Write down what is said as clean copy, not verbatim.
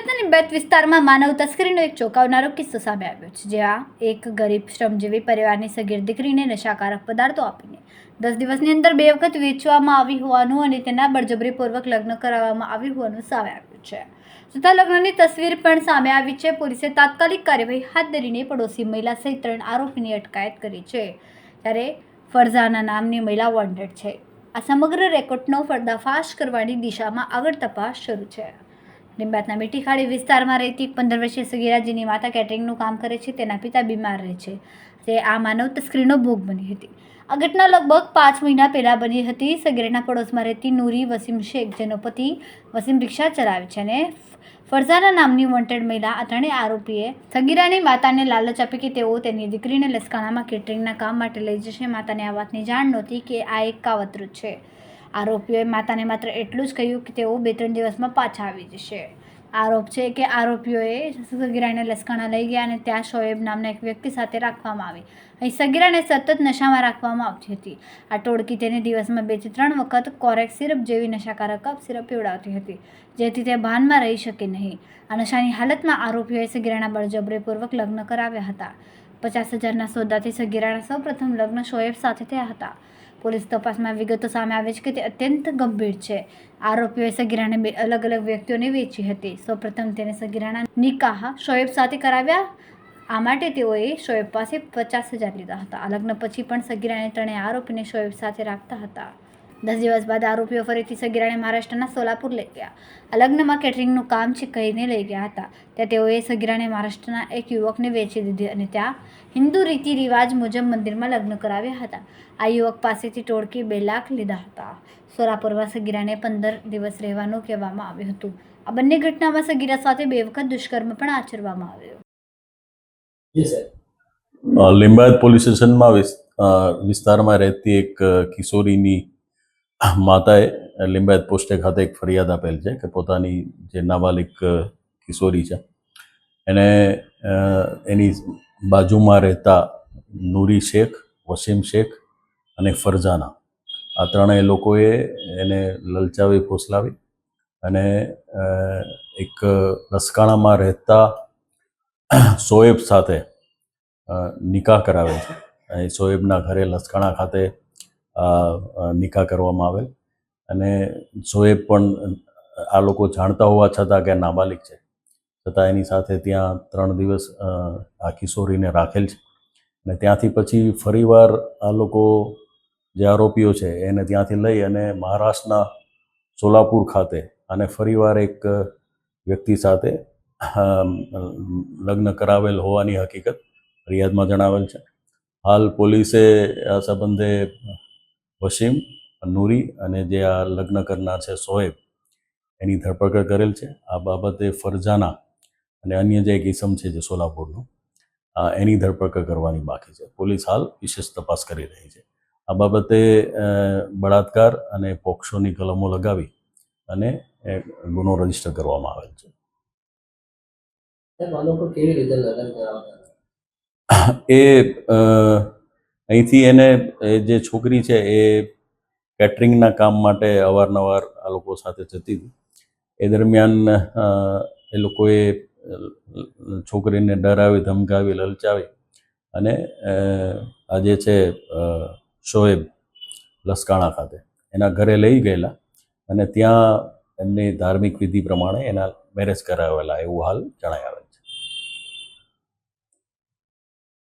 લીંબાયતના લીંબાયત વિસ્તારમાં માનવ તસ્કરીનો એક ચોંકાવનારો કિસ્સો સામે આવ્યો છે, જ્યાં એક ગરીબ શ્રમજીવી પરિવારની સગીર દીકરીને નશાકારક પદાર્થો આપીને 10 દિવસની અંદર 2 વખત વેચવામાં આવી હોવાનું અને તેના બળજબરીપૂર્વક લગ્ન કરાવવામાં આવ્યું હોવાનું સામે આવ્યું છે. તથા લગ્નની તસવીર પણ સામે આવી છે. પોલીસે તાત્કાલિક કાર્યવાહી હાથ ધરીને પડોશી મહિલા સહિત 3 આરોપીની અટકાયત કરી છે, ત્યારે ફરઝાના નામની મહિલા વોન્ટેડ છે. આ સમગ્ર રેકોર્ડનો પર્દાફાશ કરવાની દિશામાં આગળ તપાસ શરૂ છે. લીંબાયતના મીઠીખાડી વિસ્તારમાં રહેતી 15 વર્ષીય સગીરા, જેની માતા કેટરિંગનું કામ કરે છે, તેના પિતા બીમાર રહે છે, તે આ માનવ તસ્કરીનો ભોગ બની હતી. આ ઘટના લગભગ 5 મહિના પહેલાં બની હતી. સગીરાના પડોશમાં રહેતી નૂરી વસીમ શેખ, જેનો પતિ વસીમ રિક્ષા ચલાવે છે, અને ફરઝાના નામની વોન્ટેડ મહિલા, આ ત્રણેય આરોપીએ સગીરાની માતાને લાલચ આપી કે તેઓ તેની દીકરીને લસકાણામાં કેટરિંગના કામ માટે લઈ જશે. માતાને આ વાતની જાણ નહોતી કે આ એક કાવતરું છે. આરોપીઓએ માતાને માત્ર એટલું જ કહ્યું કે તેઓ 2-3 દિવસમાં પાછા આવી જશે. આરોપ છે કે આરોપીઓએ સગીરાને લસકાણા લઈ ગયા અને ત્યાં શોએબ નામના એક વ્યક્તિ સાથે રાખવામાં આવી. અહીં સગીરાને સતત નશામાં રાખવામાં આવતી હતી. આ ટોળકી તેને દિવસમાં 2 થી 3 વખત કોરેક સિરપ જેવી નશાકારક કપ સિરપ પીવડાવતી હતી, જેથી તે ભાનમાં રહી શકે નહીં. આ નશાની હાલતમાં આરોપીઓએ સગીરાના બળજબરીપૂર્વક લગ્ન કરાવ્યા હતા. 50,000ના સોદાથી સગીરાના સૌપ્રથમ લગ્ન શોએબ સાથે થયા હતા. પોલીસ તપાસમાં વિગતો સામે આવે છે કે તે અત્યંત ગંભીર છે. આરોપીઓએ સગીરાને 2 અલગ-અલગ વ્યક્તિઓને વેચી હતી. સૌપ્રથમ તેને સગીરાના નિકાહ શોએબ સાથે કરાવ્યા. આ માટે તેઓએ શોએબ પાસે 50,000 લીધા હતા. આ લગ્ન પછી પણ સગીરાને ત્રણેય આરોપીને શોએબ સાથે રાખતા હતા. 10 દિવસ બાદ આરોપીઓ ફરીથી સગીરાને મહારાષ્ટ્રના સોલાપુર લઈ ગયા. આ લગ્નમાં કેટરિંગનું કામ છે કહીને લઈ ગયા હતા. ત્યાં તેઓએ સગીરાને મહારાષ્ટ્રના એક યુવકને વેચી દીધી અને ત્યાં હિન્દુ રીતિ રિવાજ મુજબ મંદિરમાં લગ્ન કરાવ્યા હતા. આ યુવક પાસેથી ટોળકી 2 લાખ લીધા હતા. સોલાપુરમાં સગીરાને 15 દિવસ રહેવાનું કહેવામાં આવ્યું હતું. આ બંને ઘટનામાં સગીરા સાથે 2 વખત દુષ્કર્મ પણ આચરવામાં આવ્યો. लिंबायत પોલીસ સ્ટેશનમાં વિસ્તારમાં રહેતી એક કિશોરીની માતાએ લિંબાયત પોસ્ટે ખાતે એક ફરિયાદ આપેલ છે કે પોતાની જે નાબાલિગ કિશોરી છે એને એની બાજુમાં રહેતા નૂરી શેખ, વસીમ શેખ અને ફરઝાના, આ ત્રણેય લોકોએ એને લલચાવી ફોસલાવી અને એક લસકાણામાં રહેતા શોએબ સાથે નિકાહ કરાવે છે. અહીં શોએબના ઘરે લસકાણા ખાતે નિકાહ કરવામાં આવેલ અને શોએબ પણ આ લોકો જાણતા હોવા છતાં કે નાબાલિગ છે, છતાં એની સાથે ત્યાં 3 દિવસ આ કિશોરીને રાખેલ છે. અને ત્યાંથી પછી ફરીવાર આ લોકો જે આરોપીઓ છે એને ત્યાંથી લઈ અને મહારાષ્ટ્રના સોલાપુર ખાતે અને ફરીવાર એક વ્યક્તિ સાથે લગ્ન કરાવેલ હોવાની હકીકત ફરિયાદમાં જણાવેલ છે. હાલ પોલીસે આ સંબંધે વસીમ, નૂરી અને જે આ લગ્ન કરનાર છે શોએબ, એની ધરપકડ કરેલ છે. આ બાબતે ફરઝાના અને અન્ય જે એક ઇસમ છે જે સોલાપુરનું, એની ધરપકડ કરવાની બાકી છે. પોલીસ હાલ વિશેષ તપાસ કરી રહી છે. આ બાબતે બળાત્કાર અને પોક્સોની કલમો લગાવી અને ગુનો રજીસ્ટર કરવામાં આવેલ છે. એ અહીંથી એને જે છોકરી છે એ કેટરિંગના કામ માટે અવારનવાર આ લોકો સાથે જતી હતી. એ દરમિયાન એ લોકોએ છોકરીને ડરાવી, ધમકાવી, લલચાવી અને આ જે છે શોએબ લસકાણા ખાતે એના ઘરે લઈ ગયેલા અને ત્યાં એમની ધાર્મિક વિધિ પ્રમાણે એના મેરેજ કરાવેલા એવું હાલ જણાય આવે.